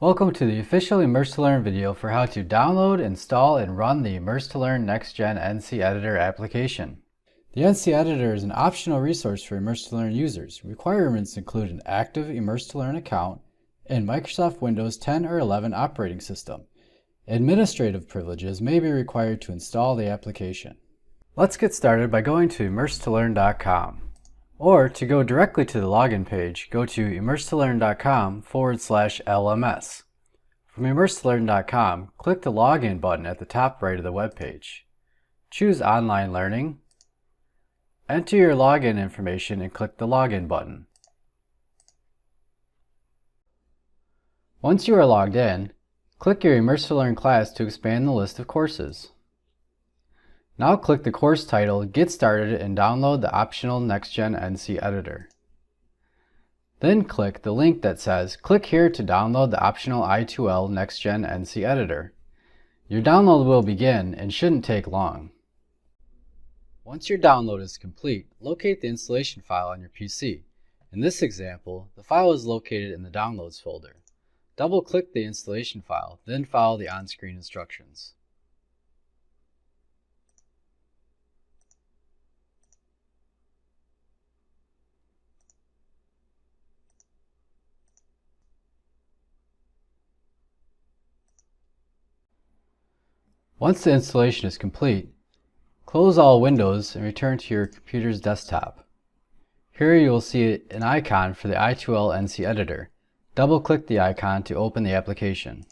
Welcome to the official Immerse2learn video for how to download, install, and run the Immerse2learn Next-Gen NC Editor application. The NC Editor is an optional resource for Immerse2learn users. Requirements include an active Immerse2learn account and Microsoft Windows 10 or 11 operating system. Administrative privileges may be required to install the application. Let's get started by going to Immerse2learn.com. Or to go directly to the login page, go to Immerse2learn.com/LMS. From Immerse2learn.com, click the Login button at the top right of the web page. Choose Online Learning. Enter your login information and click the Login button. Once you are logged in, click your Immerse2learn class to expand the list of courses. Now click the course title, Get Started, and download the optional Next-Gen NC Editor. Then click the link that says, click here to download the optional I2L Next-Gen NC Editor. Your download will begin and shouldn't take long. Once your download is complete, locate the installation file on your PC. In this example, the file is located in the Downloads folder. Double-click the installation file, then follow the on-screen instructions. Once the installation is complete, close all windows and return to your computer's desktop. Here you will see an icon for the I2L NC Editor. Double-click the icon to open the application.